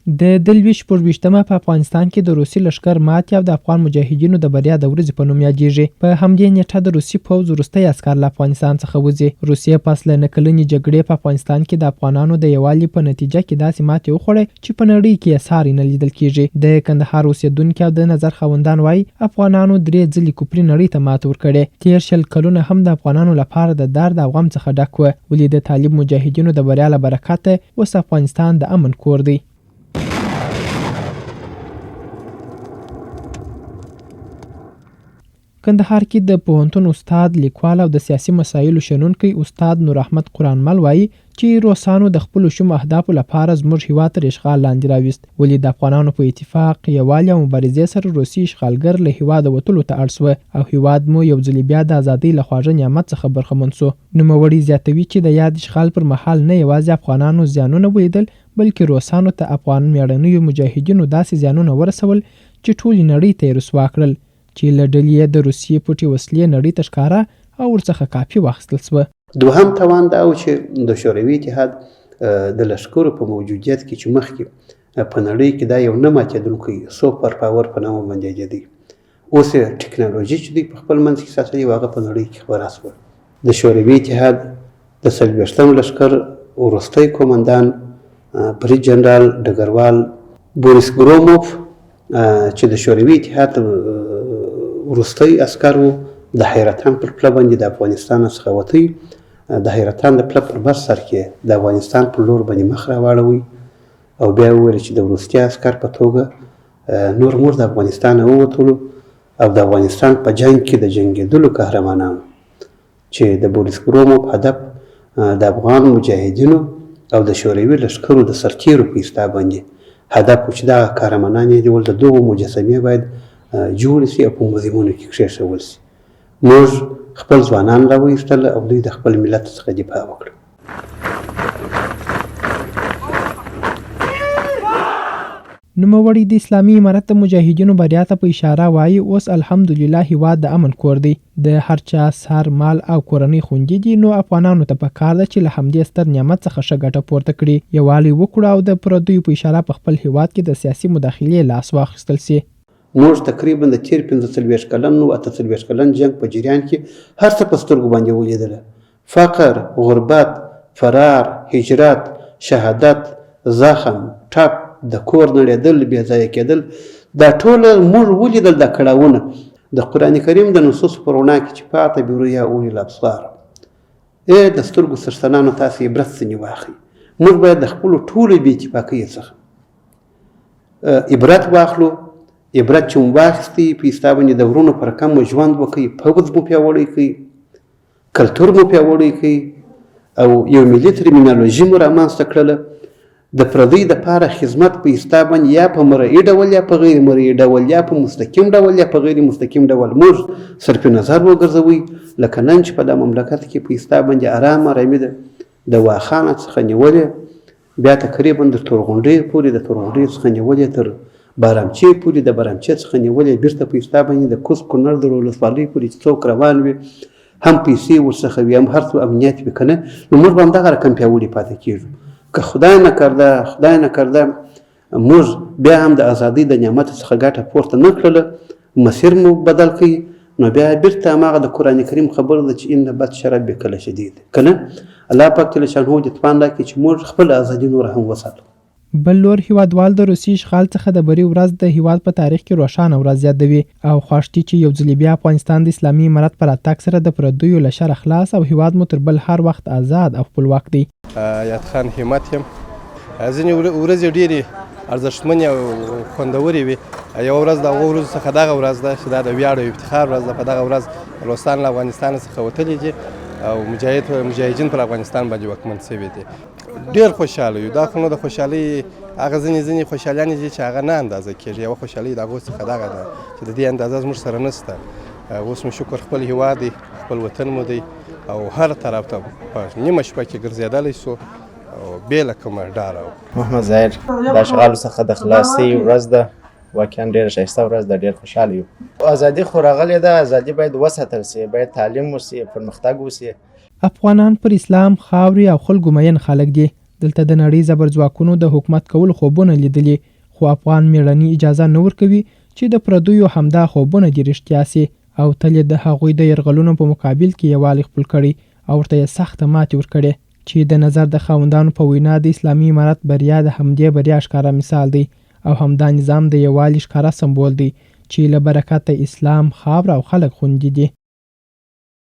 د 2024 په افغانستان کې د روسي لښکر ماتې او د افغان مجاهدینو د بریا د ورځې په نوم یادېږي. په همدې نیټه د روسي پوځ وروستی عسکر له افغانستان څخه وځي. روسیې پس له نهه جګړې په افغانستان کې د افغانانو د یووالي په نتیجه کې داسې ماتې وخوړې چې په نړۍ کې یې ساری نه لیدل کېږي. د کندهار اوسېدونکي او د نظر خاوندان وایي افغانانو 3 ځلې کفري نړۍ ته ماته ورکړې. تېر 20 کلونه هم د افغانانو لپاره د درد او غم څخه ډک وه، ولې د طالب مجاهدینو د بریا له برکته اوس افغانستان د امن کور دی. کندهار کې د پوهنتون استاد، لیکوال او د سیاسي مسایلو شنونکی استاد نور احمد قرآنمل وایي چې روسانو د خپلو شومو اهدافو لپاره زموږ هیواد تر اشغال لاندې راوست، ولې د افغانانو په اتفاق، یووالي او مبارزې سره روسي اشغالګر له هیواده وتلو ته اړ سوه او هیواد مو یو ځلې بیا د ازادۍ له خواږه نعمت څخه برخمن سو. نوموړی زیاتوي چې د یاد اشغال پر مهال نه یوازې افغانانو زیانونه ولیدل، بلکې روسانو ته افغان میړنیو مجاهدینو داسې زیانونه ورسول چې ټولې نړۍ ته یې رسوا کړل، چې له ډلې د روسیې پټې وسلې نړۍ ته ښکاره او ورڅخه کاپي واخیستل سوه. دوهم توان دا و چې د شوروي اتحاد د لښکرو په موجودیت کې چې مخکې په نړۍ کې دا یو نه ماتېدونکی سوپر پاور په نامه باندې یادېدی. اوس یې ټکنالوژي چې دوی په خپل منځ کې ساتلې وه هغه په نړۍ کې خپره سوه. د شوروي اتحاد د 40 لښکر وروستی قومندان برید جنرال ډګروال بوریس ګروموف چې د شوروي اتحاد وروستی عسکر و، د حیرتان پر پله باندې د افغانستان څخه وتی، د حیرتان د پله پر بر سر کې د افغانستان پر لور باندې مخ راواړوي او بیا وویل چې د وروستي عسکر په توګه نور موږ د افغانستان ووتلو او د افغانستان په جنګ کې د جنګېدلو قهرمانانو چې د بوریس ګروموف هدف د افغان مجاهدینو او د شوروي لښکرو د سرتیرو په ایستا باندې هدف و چې دغه قهرمانان یې ول د دغو مجسمې باید جوړې سي او په موزیمونو کې کښېښول سي. موږ خپل ځوانان راوایستل او دوی د خپل ملت څخه دفاع وکړه. نوموړی د اسلامي امارت د مجاهدینو بریا ته په اشاره وایي اوس الحمدلله هیواد د امن کور دی، د هر چا سر، مال او کورنۍ خوندي دي، نو افغانانو ته پکار ده چې له همدې ستر نعمت څخه ښه ګټه پورته کړي، یووالی وکړو او د پردیو په اشاره په خپل هیواد کې د سیاسي مداخلې لاس واخیستل سي. موږ تقریبا د تیر 45 کلن و 48 کلن جنگ په جریان کې هر څه په سترګو باندې ولیدله: فقر، غربت، فرار، هجرت، شهادت، زخم، ټپ، د کور نړېدل، بې ځایه کېدل، دا ټول موږ ولیدل. دا کړاوونه د قرآن کریم د نصوص په رڼا کې چې فاعتبروا برؤیا اولي الابصار، د سترګو څښتنانو تاسې عبرت ځنې واخلئ. موږ باید د خپلو ټولو بې اتفاقیو څخه عبرت واخلو. عبرت چې مو واخیستی په ایستا باندې د ورونو په رقم مو ژوند وکړئ، پوځ مو پیاوړی کړئ، کلتور مو پیاوړی کړئ او یو ملي ترمینالوژي مو رامنځته کړله. د پردۍ دپاره خدمت په ایستا باندې یا په مرئي ډول یا په غیر مرئي ډول یا په مستقیم ډول یا په غیر مستقیم ډول موږ صرف نظر وګرځوئ. لکه نن چې په دا مملکت کې په ایستا باندې ارامي ده، د واخانه څخه نیولې بیا تقریبا د تورغونډۍ پورې، د تورغونډۍ څخه نیولې تر بارامچې پورې، د بارامچې څخه نیولې بیرته په ایستا باندې د کوز کونړ د ولسوالۍ پورې چې څوک روان وي، هم پیسې ورڅخه وي هم هر څه امنیت وي که نه، نو موږ به همدغه رقم پیاوړي پاتې کېږو. که خدای نکرده موږ بیا هم د ازادۍ د نعمت څخه ګټه پورته نه کړله، مسیر مو بدل کړي، نو بیا بیرته هماغه د قرآن کریم خبره ده چې ان بد شراب بکله شدید، که نه الله پاک جل شانهو دې توان راکړي چې موږ خپل ازادي نور هم وساتو. بل لور هیوادوال د روسي اشغال څخه د بري ورځ د هیواد په تاریخ کې روښانه ورځ یادوي او خوښ دي چې یو ځلې بیا افغانستان د اسلامي امارت پر راتګ سره د پردیو له شره خلاص او هیواد مو تر بل هر وخت آزاد او خپلواک دی. یاد خان همت یم. ځینې ورځې ډېرې ارزښتمنې او خوندورې وي. یوه ورځ د هغو ورځو څخه دغه ورځ ده چې دا د ویاړ او افتخار ورځ ده. په دغه ورځ روسان له افغانستان څخه وتلي دي او مجاهدین پر افغانستان باندې واکمن شوي دي. ډېر خوشحاله یو. دا خو نو د خوشحالۍ هغه ځینې خوشحالیانې دي چې هغه نه اندازه کېږي. یوه خوشحالۍ د هغو څخه دغه ده چې د دې اندازه زموږ سره نشته. اوس مو شکر خپل هیواد دی، خپل وطن مو دی او هر طرف ته په نیمه شپه کې ګرځېدلی سو او بې له کومه ډاره. محمد ظاهر د اشغالو څخه د خلاصۍ ورځ ده، واقعا ډېره ښایسته ورځ ده، ډېر خوشحاله یو. ازادي خو راغلې ده، ازادي باید وساتل سي، باید تعلیم وسي، پرمختګ وسي. افغانان پر اسلام، خاورې او خلکو مین خلک دي. دلته د نړۍ زبرځواکونو د حکومت کولو خوبونه لیدلي، خو افغان میړني اجازه نه ورکوي چې د پردیو همدا خوبونه دې رښتیا سي او تل د هغوی د یرغلونو په مقابل کې یووالی خپل کړي او ورته یې سخته ماتې ورکړې، چې د نظر د خاوندانو په وینا د اسلامي امارت بریا د همدې بریا ښکاره مثال دی او همدا نظام د یووالي ښکاره سمبول دی چې له برکته اسلام، خاوره او خلک خوندي دي.